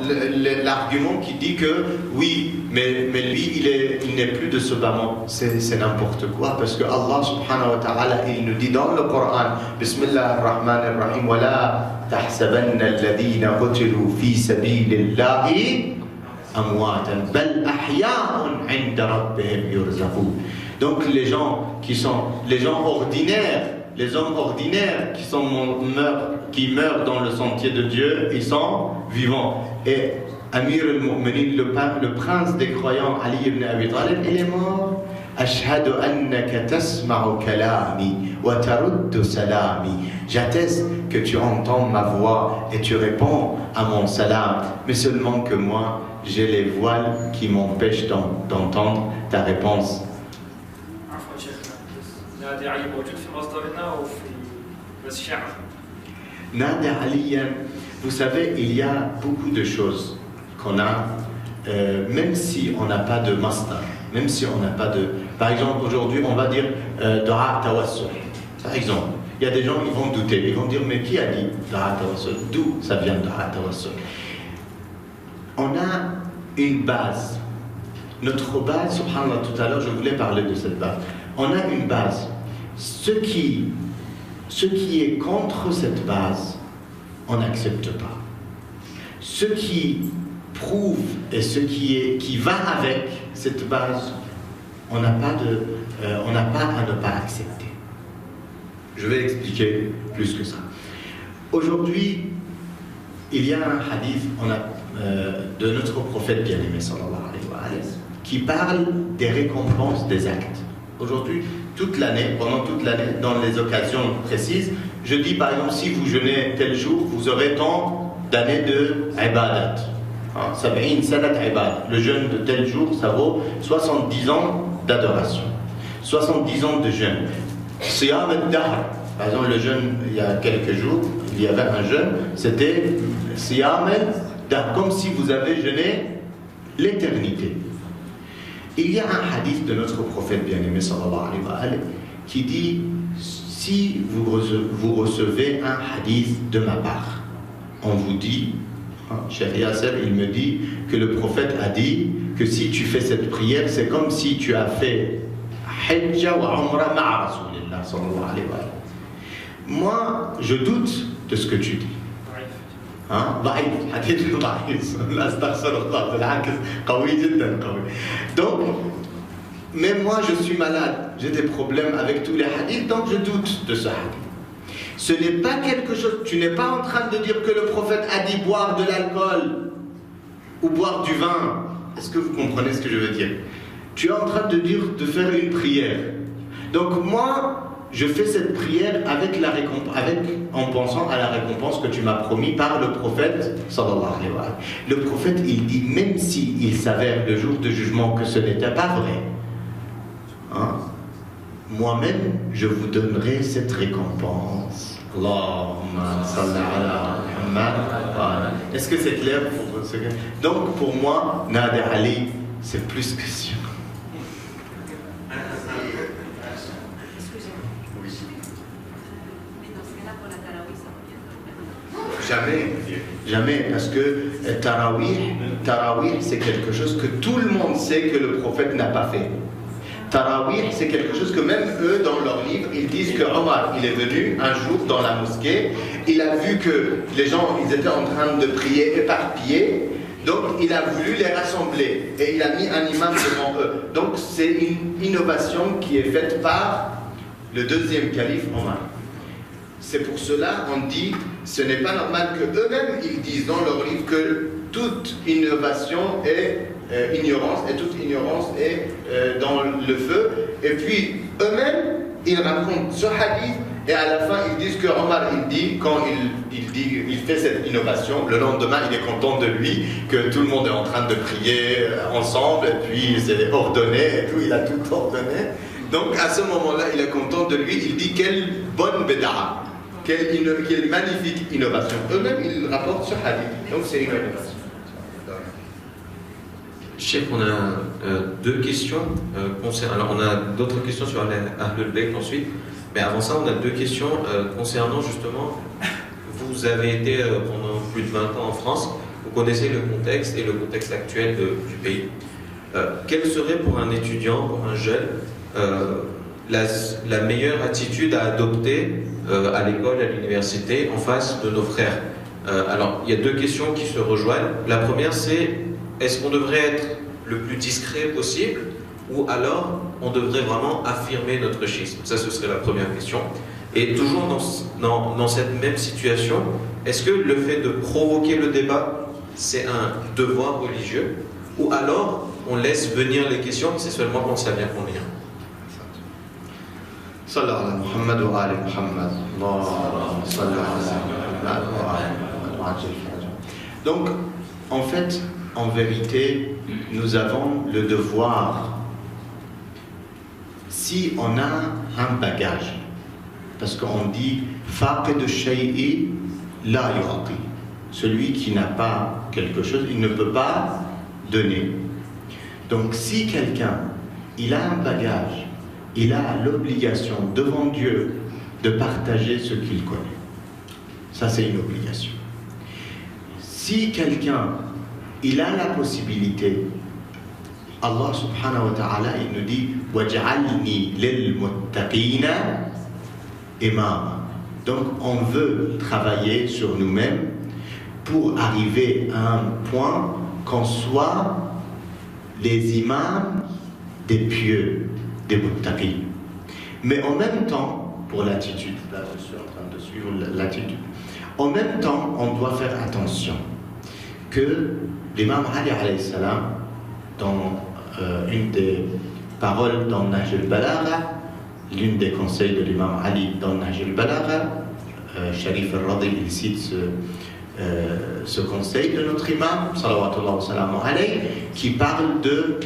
l'argument qui dit que oui, mais lui, il n'est plus de ce bâton, c'est n'importe quoi, parce que Allah subhanahu wa ta'ala, il nous dit dans le Coran, Bismillah ar-Rahman ar-Rahim, wa la tahsabanna alladhina qutilu fi sabilillahi amwatan, bal ahya'un 'inda rabbihim yurzaqun. Donc les gens ordinaires, les hommes ordinaires qui meurent dans le sentier de Dieu, ils sont vivants. Et Amir al-Mu'minin, le prince des croyants, Ali ibn Abi Talib, il est mort. Ashhadu annaka tasma'u kalami wa taruddu salami. J'atteste que tu entends ma voix et tu réponds à mon salam, mais seulement que moi, j'ai les voiles qui m'empêchent d'entendre ta réponse. عفوا شيخنا نادي علي موجود في مصدرنا وفي بس شعر. Nadi Aliyan, vous savez, il y a beaucoup de choses qu'on a, même si on n'a pas de mastar, même si on n'a pas de... Par exemple, aujourd'hui, on va dire Dua Tawassul. Par exemple, il y a des gens, ils vont douter, ils vont dire, mais qui a dit Dua Tawassul? D'où ça vient Dua Tawassul? On a une base. Notre base, subhanallah, tout à l'heure, je voulais parler de cette base. On a une base. Ce qui est contre cette base, on n'accepte pas. Ce qui prouve et ce qui va avec cette base, on n'a pas à ne pas accepter. Je vais expliquer plus que ça. Aujourd'hui, il y a un hadith de notre prophète bien-aimé, sallallahu alayhi wa sallam, qui parle des récompenses des actes. Aujourd'hui, toute l'année, pendant toute l'année, dans les occasions précises, je dis par exemple, si vous jeûnez tel jour, vous aurez tant d'années de ibadat. Sab'in sanat ibad. Le jeûne de tel jour, ça vaut 70 ans d'adoration. 70 ans de jeûne. Siyam al-dahr. Par exemple, le jeûne, il y a quelques jours, il y avait un jeûne, c'était Siyam al-dahr, comme si vous avez jeûné l'éternité. Il y a un hadith de notre prophète bien-aimé sallallahu alayhi wa sallam qui dit, si vous recevez un hadith de ma part, on vous dit, Cheikh Yasser, il me dit que le prophète a dit que si tu fais cette prière, c'est comme si tu as fait Hajja wa Umrah ma'a Rasulillah sallallahu alayhi wa sallam. Moi, je doute de ce que tu dis. ضعيف حديث ضعيف لا استغفر الله بالعكس قوي جدا قوي. Donc même moi je suis malade, j'ai des problèmes avec tous les hadiths, donc je doute de ce hadith. Ce n'est pas quelque chose, tu n'es pas en train de dire que le prophète a dit boire de l'alcool ou boire du vin. Est-ce que vous comprenez ce que je veux dire? Tu es en train de dire de faire une prière. Donc moi je fais cette prière en pensant à la récompense que tu m'as promis par le prophète sallallahu alayhi wa sallam. Le prophète, il dit, même s'il s'avère le jour de jugement que ce n'était pas vrai, moi-même, je vous donnerai cette récompense. Allahumma salli ala Muhammad. Est-ce que c'est clair pour ce que... Donc, pour moi, Nadi Ali, c'est plus que sûr. Jamais, parce que Tarawih, c'est quelque chose que tout le monde sait que le prophète n'a pas fait. Tarawih, c'est quelque chose que même eux, dans leur livre, ils disent que Omar, il est venu un jour dans la mosquée, il a vu que les gens, ils étaient en train de prier éparpillés, donc il a voulu les rassembler et il a mis un imam devant eux. Donc c'est une innovation qui est faite par le deuxième calife Omar. C'est pour cela on dit, ce n'est pas normal que eux-mêmes ils disent dans leur livre que toute innovation est ignorance et toute ignorance est dans le feu. Et puis eux-mêmes ils racontent ce hadith et à la fin ils disent que Omar il dit, quand il fait cette innovation, le lendemain il est content de lui, que tout le monde est en train de prier ensemble et puis c'est ordonné et tout, il a tout ordonné. Donc à ce moment-là il est content de lui, il dit quelle bonne béda'a, quelle magnifique innovation. Eux-mêmes ils rapportent ce hadith, donc c'est une innovation. Cheikh, on a deux questions. Alors, on a d'autres questions sur Ahlul Bayt ensuite. Mais avant ça, on a deux questions concernant justement. Vous avez été pendant plus de 20 ans en France. Vous connaissez le contexte et le contexte actuel du pays. Quelle serait pour un étudiant, pour un jeune, la meilleure attitude à adopter à l'école, à l'université, en face de nos frères? Alors, il y a deux questions qui se rejoignent. La première, c'est: est-ce qu'on devrait être le plus discret possible ou alors on devrait vraiment affirmer notre schisme? Ça, ce serait la première question. Et toujours dans cette même situation, est-ce que le fait de provoquer le débat, c'est un devoir religieux ou alors on laisse venir les questions, c'est seulement quand ça vient convenir? Sallallahu ala Muhammad wa ali Muhammad. Allahumma salli ala Muhammad wa ali Muhammad. Donc, en fait, en vérité, nous avons le devoir, si on a un bagage, parce qu'on dit faqid shay'i la yu'ti, celui qui n'a pas quelque chose, il ne peut pas donner. Donc si quelqu'un, il a un bagage, il a l'obligation devant Dieu de partager ce qu'il connaît. Ça, c'est une obligation. Si quelqu'un, il a la possibilité, Allah subhanahu wa ta'ala, il nous dit waj'alni lil muttaqina imama. Donc on veut travailler sur nous-mêmes pour arriver à un point qu'on soit les imams des pieux, des muttaqin. Mais en même temps, pour l'attitude, là je suis en train de suivre l'attitude, en même temps on doit faire attention que l'imam Ali alayhi salam, dans une des paroles dans Nahj al-Balagha, l'une des conseils de l'imam Ali dans Nahj al-Balagha, Sharif al-Radi, il cite ce conseil de notre imam, salawatullah wa salamu alayhi, qui parle de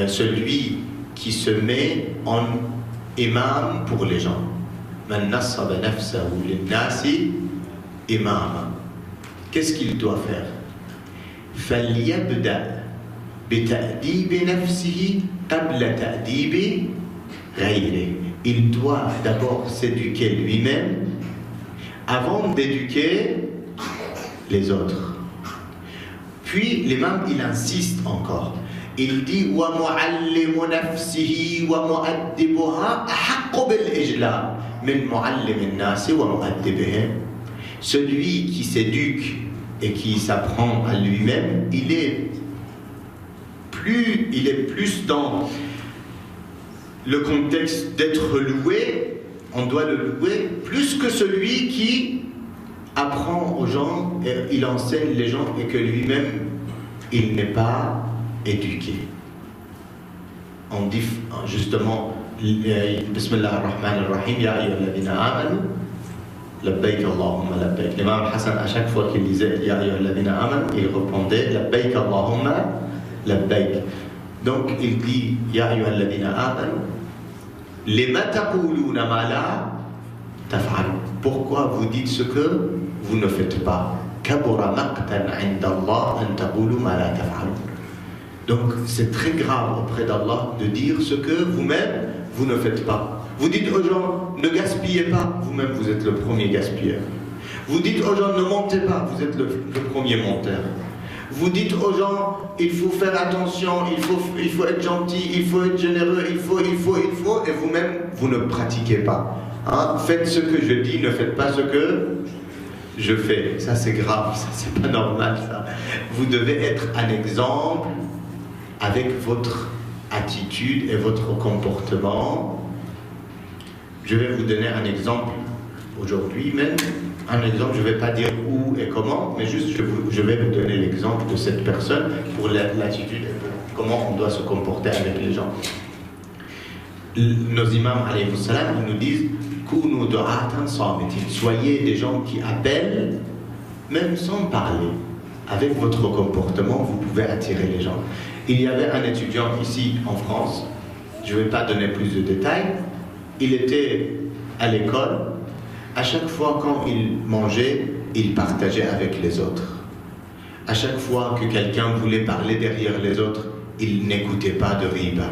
celui qui se met en imam pour les gens. Man nassaba nafsahu lin-nasi imama. Qu'est-ce qu'il doit faire? فليبدأ بتأديب نفسه قبل تأديب غيره. Il doit d'abord s'éduquer lui-même avant d'éduquer les autres. Puis l'imam il insiste encore. Il dit وَمُعَلِّمُ نَفْسِهِ وَمُؤَدِّبُهَا أَحَقُّ بِالْإِجْلَالِ مِنْ مُعَلِّمِ النَّاسِ وَمُؤَدِّبِهِمْ. Celui qui s'éduque et qui s'apprend à lui-même, il est plus dans le contexte d'être loué, on doit le louer, plus que celui qui apprend aux gens, et il enseigne les gens et que lui-même, il n'est pas éduqué. On dit justement, Bismillah ar-Rahman ar-Rahim, Ya ayyuhalladhina amanu, Labbaik Allahumma labbaik. L'imam Hassan, à chaque fois qu'il disait Ya ayyuhalladhina amanu, il répondait Labbaik Allahumma labbaik. Donc il dit Ya ayyuhalladhina amanu, lima taquluna ma la taf'alun. Pourquoi vous dites ce que vous ne faites pas? Kabura maqtan 'inda Allah an taqulu ma la taf'alun. Donc c'est très grave auprès d'Allah de dire ce que vous-même vous ne faites pas. Vous dites aux gens, ne gaspillez pas, vous-même vous êtes le premier gaspilleur. Vous dites aux gens, ne mentez pas, vous êtes le premier menteur. Vous dites aux gens, il faut faire attention, il faut être gentil, il faut être généreux, il faut, et vous-même, vous ne pratiquez pas. Hein? Faites ce que je dis, ne faites pas ce que je fais. Ça c'est grave, ça c'est pas normal ça. Vous devez être un exemple avec votre attitude et votre comportement. Je vais vous donner un exemple aujourd'hui même, un exemple, je ne vais pas dire où et comment, mais juste je vais vous donner l'exemple de cette personne pour l'attitude et pour comment on doit se comporter avec les gens. nos imams, alayhi salam, ils nous disent Kunu du'atan samitin. Soyez des gens qui appellent, même sans parler. Avec votre comportement, vous pouvez attirer les gens. Il y avait un étudiant ici en France, je ne vais pas donner plus de détails, il était à l'école, à chaque fois quand il mangeait, il partageait avec les autres. À chaque fois que quelqu'un voulait parler derrière les autres, il n'écoutait pas de riba.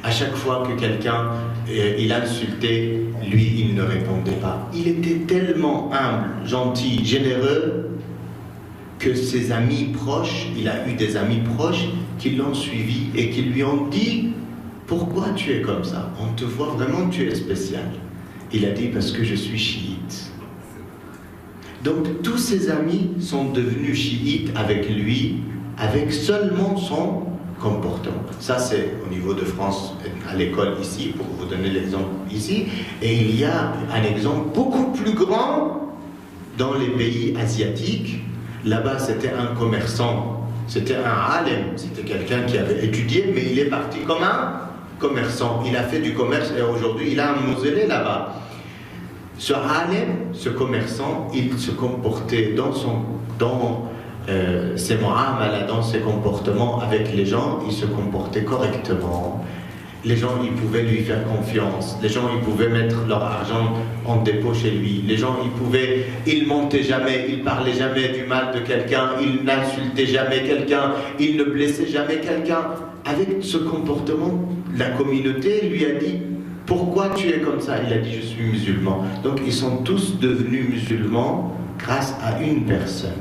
À chaque fois que quelqu'un il insultait, lui, il ne répondait pas. Il était tellement humble, gentil, généreux, que ses amis proches, il a eu des amis proches qui l'ont suivi et qui lui ont dit « Pourquoi tu es comme ça? On te voit vraiment, tu es spécial. » Il a dit « Parce que je suis chiite. » Donc tous ses amis sont devenus chiites avec lui, avec seulement son comportement. Ça c'est au niveau de France, à l'école ici, pour vous donner l'exemple ici. Et il y a un exemple beaucoup plus grand dans les pays asiatiques. Là-bas c'était un commerçant, c'était un alim, c'était quelqu'un qui avait étudié, mais il est parti comme un commerçant. Il a fait du commerce et aujourd'hui il a un mausolée là-bas. Ce alim, ce commerçant, il se comportait dans ses mu'amala, dans ses comportements avec les gens, il se comportait correctement. Les gens, ils pouvaient lui faire confiance. Les gens, ils pouvaient mettre leur argent en dépôt chez lui. Les gens, ils montaient jamais, ils parlaient jamais du mal de quelqu'un, ils n'insultaient jamais quelqu'un, ils ne blessaient jamais quelqu'un. Avec ce comportement, la communauté lui a dit « Pourquoi tu es comme ça ?» Il a dit « Je suis musulman. » Donc, ils sont tous devenus musulmans grâce à une personne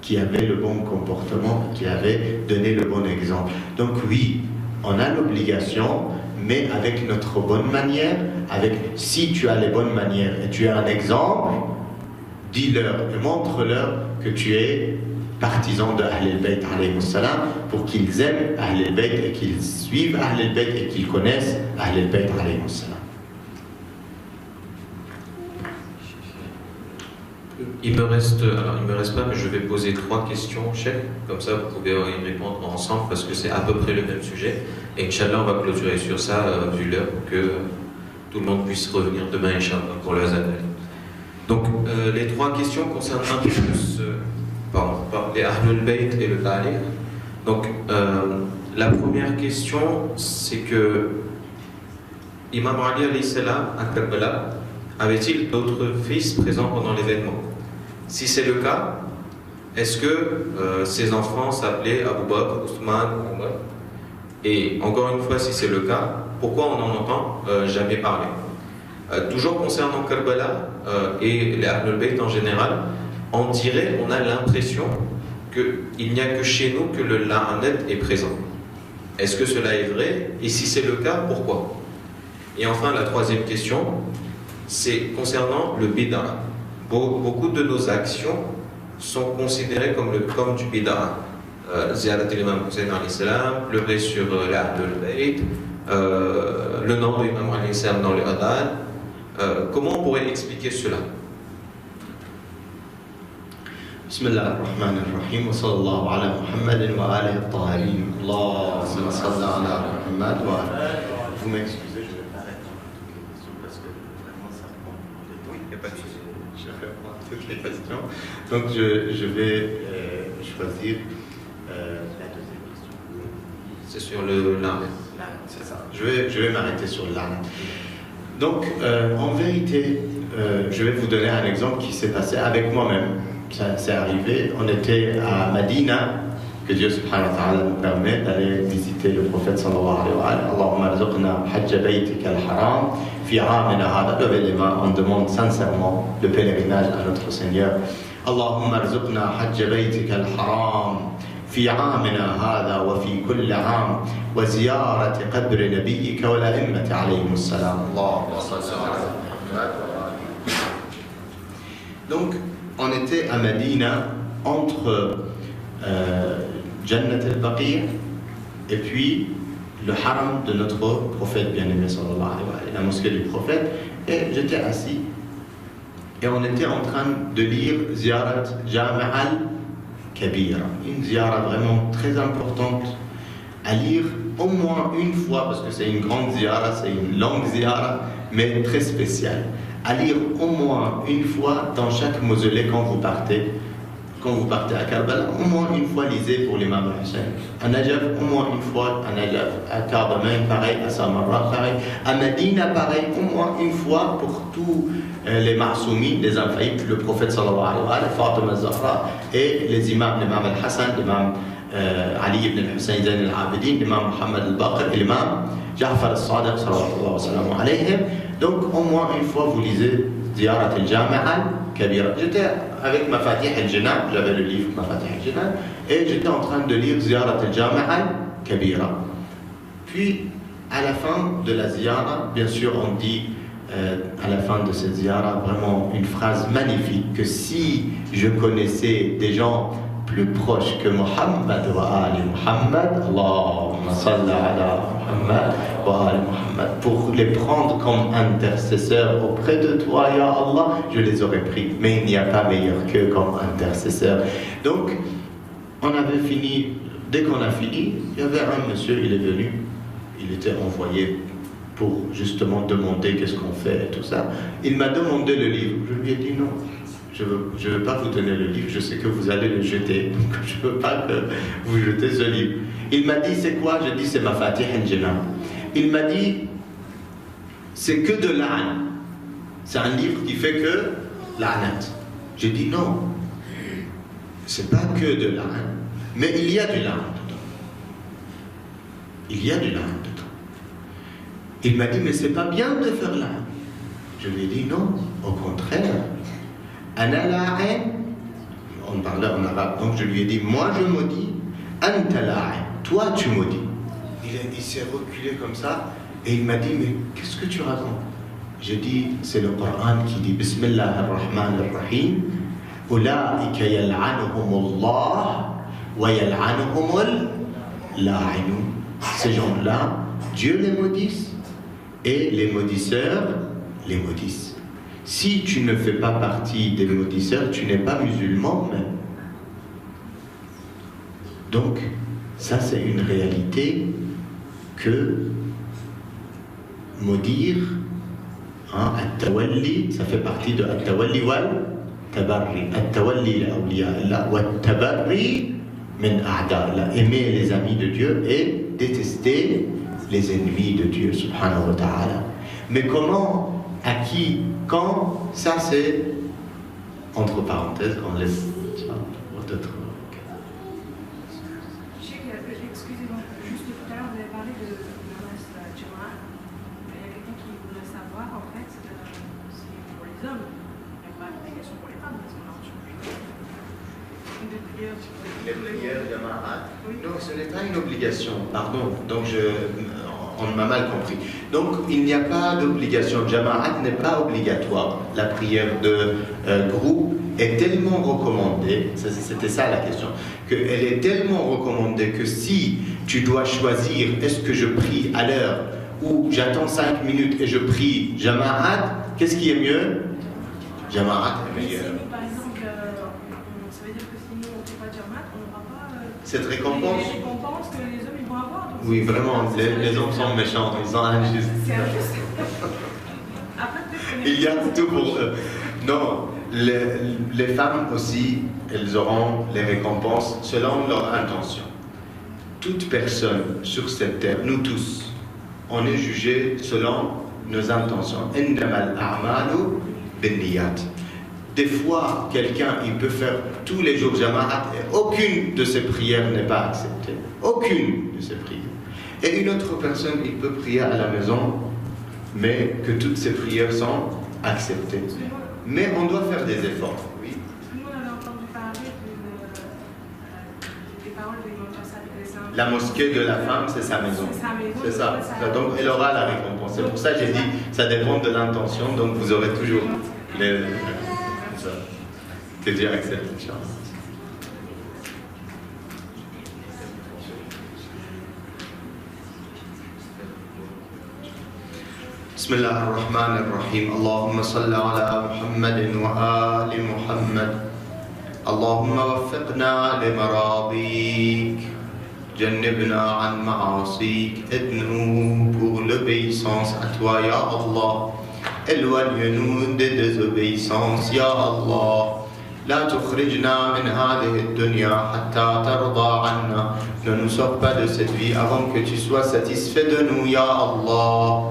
qui avait le bon comportement, qui avait donné le bon exemple. Donc oui, on a l'obligation, mais avec notre bonne manière, si tu as les bonnes manières et tu as un exemple, dis-leur et montre-leur que tu es partisan de Ahl al-Bayt alayhi salam pour qu'ils aiment Ahl al-Bayt et qu'ils suivent Ahl al-Bayt et qu'ils connaissent Ahl al-Bayt alayhi salam. Il me reste pas, mais je vais poser 3 questions, chef. Comme ça, vous pouvez y répondre ensemble parce que c'est à peu près le même sujet. Et Inch'Allah, on va clôturer sur ça, vu l'heure, pour que tout le monde puisse revenir demain, Inch'Allah, pour le Hazan. Donc, les 3 questions concernent un peu plus les Ahlul Bayt et le Ta'liq. Donc, la première question, c'est que Imam Ali alayhi salam à Karbala, avait-il d'autres fils présents pendant l'événement? Si c'est le cas, est-ce que ses enfants s'appelaient Abu Bakr, Ousmane ou Omar? Et encore une fois, si c'est le cas, pourquoi on n'en entend jamais parler? Toujours concernant Karbala et les Ahlul Bayt en général, on a l'impression qu'il n'y a que chez nous que le la'anet est présent. Est-ce que cela est vrai? Et si c'est le cas, pourquoi? Et enfin, la troisième question, c'est concernant le bid'a. Beaucoup de nos actions sont considérées comme du bid'a. Ziyarat l'imam Hussein alayhi salam, pleurer sur l'Ahlul Bayt, le nom de l'imam alayhi salam dans le Adhan. Comment on pourrait expliquer cela? Bismillah ar-Rahman ar-Rahim, wa sallallahu ala Muhammadin wa alihi at-tahirin. Allahumma salli ala Muhammad wa alihi. Vous m'excusez, je vais arrêter toutes les questions parce que vraiment ça prend des temps. Il n'y a pas de souci. Je vais répondre à toutes les questions. Donc je vais choisir la deuxième question. C'est sur le l'âme. C'est ça. Je vais m'arrêter sur l'âme. Donc en vérité, je vais vous donner un exemple qui s'est passé avec moi-même. Ça s'est arrivé, on était à Medina, que Dieu subhanahu wa ta'ala nous permet d'aller visiter le prophète sallallahu alayhi wa sallam. Allahumma arzuqna hajja baytika al-haram fi amina hada. Levez les mains, on demande sincèrement le pèlerinage à notre Seigneur. Allahumma arzuqna hajja baytika al-haram fi amina hada wa fi kulli am wa ziyarati qabri nabiyyika wa l'a'immati alayhim salam. Allahumma salli ala Muhammad wa alihi. Donc on était à Medina entre Jannat al-Baqi' et puis le haram de notre prophète bien-aimé sallallahu alayhi wa sallam, la mosquée du prophète, et j'étais assis et on était en train de lire Ziyarat Jami' al-Kabira, une ziyara vraiment très importante à lire au moins une fois, parce que c'est une grande ziyara, c'est une longue ziyara, mais très spéciale, à lire au moins une fois dans chaque mausolée quand vous partez à Karbala, au moins une fois lisez pour l'imam Hussein. À Najaf, au moins une fois à Najaf. À Karbala, pareil. À Samarra, pareil. À Medina, pareil. Au moins une fois pour tous les Ma'soumi, les infaillibles, le prophète sallallahu alayhi wa sallam, Fatima al-Zahra et les imams, l'imam al-Hassan, l'imam Ali ibn al-Hussein Zain al-Abidin, l'imam Muhammad al-Baqir et l'imam Ja'far al-Sadiq sallallahu alayhi wa sallam. Donc au moins une fois vous lisez Ziyarat al-Jami'a Kabira. J'étais avec Mafatih al-Jinan, j'avais le livre Mafatih al-Jinan, et j'étais en train de lire Ziyarat al-Jami'a Kabira. Puis, à la fin de la ziyara, bien sûr, on dit à la fin de cette ziyara vraiment une phrase magnifique que si je connaissais des gens plus proches que Muhammad wa Ali Muhammad, Allahumma salli ala Muhammad wa Ali Muhammad, pour les prendre comme intercesseurs auprès de toi, Ya Allah, je les aurais pris. Mais il n'y a pas meilleur qu'eux comme intercesseurs. Donc, on avait fini, dès qu'on a fini, il y avait un monsieur, il est venu, il était envoyé pour justement demander qu'est-ce qu'on fait et tout ça. Il m'a demandé le livre. Je lui ai dit non. Je ne veux pas vous donner le livre, je sais que vous allez le jeter, donc je ne veux pas que vous jetez ce livre. Il m'a dit, c'est quoi? J'ai dit, c'est Mafatih al-Jinan. Il m'a dit, c'est que de l'an. C'est un livre qui fait que l'anat. J'ai dit, non, c'est pas que de l'an, mais il y a du l'an dedans. Il y a du l'an dedans. Il m'a dit, mais c'est pas bien de faire l'an. Je lui ai dit, non, au contraire. On parlait en arabe, donc je lui ai dit, moi je maudis, anta la'in, toi tu maudis. Il s'est reculé comme ça et il m'a dit, mais qu'est-ce que tu racontes? J'ai dit, c'est le Coran qui dit, Bismillah ar-Rahman ar-Rahim, Ulaika yal'anuhumullah wa yal'anuhumul la'inun. Ces gens-là, Dieu les maudisse et les maudisseurs les maudissent. Si tu ne fais pas partie des maudisseurs, tu n'es pas musulman même. Donc, ça c'est une réalité que maudire, at-tawalli, ça fait partie de at-tawalli wal tabarri. At-tawalli l'awliya Allah, wa tabarri min a'da Allah. Aimer les amis de Dieu et détester les ennemis de Dieu, subhanahu wa ta'ala. Mais comment, à qui, quand, ça c'est entre parenthèses, on laisse d'autres. Excusez-moi, juste tout à l'heure vous avez parlé de Namas Jama'a. Il y a quelqu'un qui voudrait savoir en fait, c'est pour les hommes, il n'y a pas d'obligation pour les femmes parce qu'on a reçu une prière. Les prières Jama'a. Non, ce n'est pas une obligation, pardon. Donc on m'a mal compris. Donc, il n'y a pas d'obligation. Jama'at n'est pas obligatoire. La prière de groupe est tellement recommandée, c'était ça la question, qu'elle est tellement recommandée que si tu dois choisir, est-ce que je prie à l'heure ou j'attends 5 minutes et je prie Jama'at, qu'est-ce qui est mieux? Jama'at est meilleur. Par exemple, ça veut dire que si nous on ne fait pas Jama'at, on n'aura pas cette récompense. Les récompenses que les hommes ils vont avoir. Oui, vraiment, les hommes sont méchants, ils sont injustes. C'est injuste. Il y a tout pour eux. Non, les femmes aussi, elles auront les récompenses selon leur intention. Toute personne sur cette terre, nous tous, on est jugés selon nos intentions. Innamal a'malu binniyat. Des fois, quelqu'un, il peut faire tous les jours Jama'at et aucune de ses prières n'est pas acceptée. Aucune de ses prières. Et une autre personne, il peut prier à la maison, mais que toutes ses prières sont acceptées. Mais on doit faire des efforts. Oui. Nous, on avait entendu parler des paroles de l'imam Jasad. La mosquée de la femme, c'est sa maison. C'est ça. Donc, elle aura la récompense. C'est pour ça que j'ai dit, ça dépend de l'intention, donc vous aurez toujours les... Que Dieu accepte, Inch'Allah. بسم الله الرحمن الرحيم اللهم صل على محمد وآل محمد اللهم وفقنا لمراضيك جنبنا عن معاصيك. Aide-nous pour l'obéissance à toi, Ya Allah. Éloigne-nous des désobéissances, Ya Allah. لا تخرجنا من هذه الدنيا حتى ترضى عنا. Ne nous sors pas de cette vie avant que tu sois satisfait de nous, Ya Allah.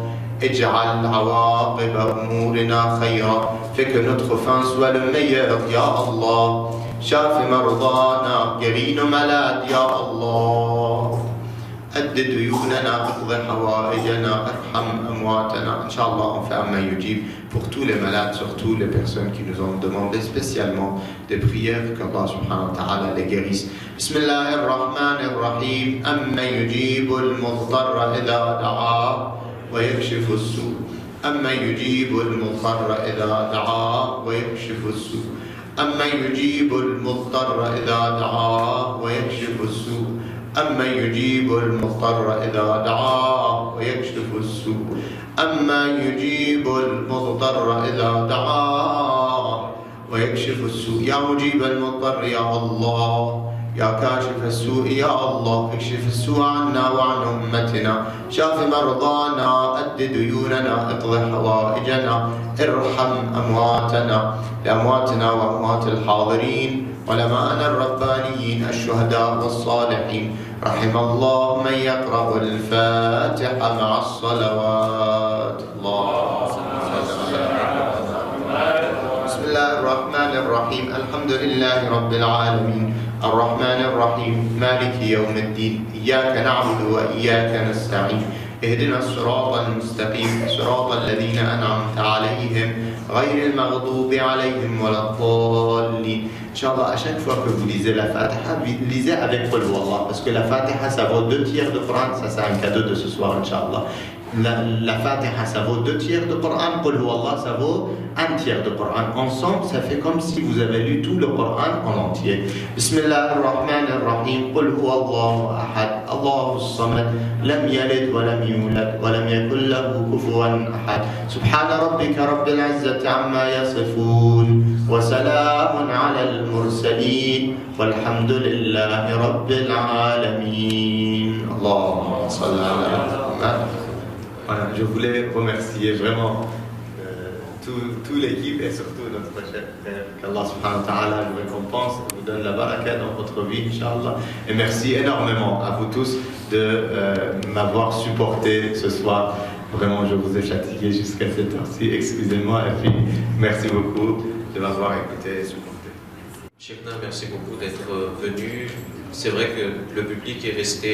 اجعل عواقب أمورنا خيرا. Fais que notre fin soit le meilleur, Ya Allah. شاف مرضانا. Guéris nos malades, Ya Allah. أد ديوننا. اقض حوائجنا. ارحم أمواتنا. Inch'Allah, on fait un maïujib pour tous les malades, surtout les personnes qui nous ont demandé spécialement des prières, qu'Allah subhanahu wa ta'ala les guérisse. Bismillahirrahmanirrahim. Amma yujibul mudtarra idha da'a wa yakshifu as-su'. Amma yujibul mudtarra idha da'a wa yakshifu as-su'. Amma yujibul mudtarra idha da'a wa yakshifu as-su'. أما يجيب المضطر إذا دعاه ويكشف السوء. أما يجيب المضطر إذا دعاه ويكشف السوء. يا مجيب المضطر يا الله. يا كاشف السوء يا الله. اكشف السوء عنا وعن أمتنا. شاف مرضانا. أد ديوننا. اقض حوائجنا. ارحم أمواتنا. لأمواتنا وأموات الحاضرين علماءنا الربانيين الشهداء والصالحين. رحم الله من يقرأ الفاتحة مع الصلوات. بسم الله الرحمن الرحيم. الحمد لله رب العالمين الرحمن الرحيم مالك يوم الدين. إياك نعبد وإياك نستعين. اهدنا الصراط المستقيم صراط الذين أنعمت عليهم غير المغضوب عليهم ولا الضالين. Inch'Allah, à chaque fois que vous lisez la Fatiha, lisez avec Qul Huwallah, parce que la Fatiha ça vaut 2 tiers de Coran. Ça c'est un cadeau de ce soir, Inch'Allah. La Fatiha ça vaut 2 tiers de Coran. Qul Huwallah ça vaut 1 tiers de Coran. Ensemble ça fait comme si vous avez lu tout le Coran en entier. Bismillahirrahmanirrahim. Qul Huwallahu ahad. Allahu as-samad. Lam yalid wa lam yulad wa lam yakul lahu kufuwan ahad. Subhana rabbika rabbil izzati amma yasifun. وسلام على المرسلين والحمد لله رب العالمين. اللهم صل على محمد. Voilà, je voulais remercier vraiment toute l'équipe et surtout notre cher frère. Qu'Allah subhanahu wa ta'ala vous récompense, vous donne la baraka dans votre vie, Inch'Allah. Et merci énormément à vous tous de m'avoir supporté ce soir. Vraiment, je vous ai fatigué jusqu'à cette heure-ci. Excusez-moi et puis merci beaucoup de m'avoir écouté et supporté. Cheikhna, merci beaucoup d'être venu. C'est vrai que le public est resté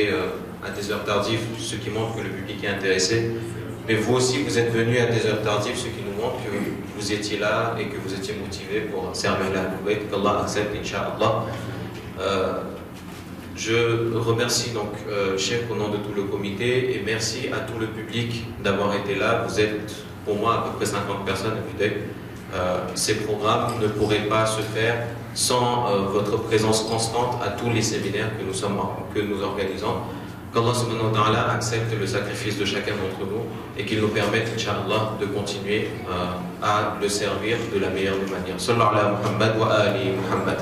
à des heures tardives, ce qui montre que le public est intéressé. Mais vous aussi, vous êtes venu à des heures tardives, ce qui nous montre que vous étiez là et que vous étiez motivé pour servir la Koweït. Qu'Allah accepte, Inch'Allah. Je remercie donc Cheikh au nom de tout le comité et merci à tout le public d'avoir été là. Vous êtes pour moi à peu près 50 personnes every day. Ces programmes ne pourraient pas se faire sans votre présence constante à tous les séminaires que nous organisons. Qu'Allah subhanahu wa ta'ala accepte le sacrifice de chacun d'entre nous et qu'il nous permette, Inch'Allah, de continuer à le servir de la meilleure des manières. Sallallahu ala Muhammad wa ali Muhammad.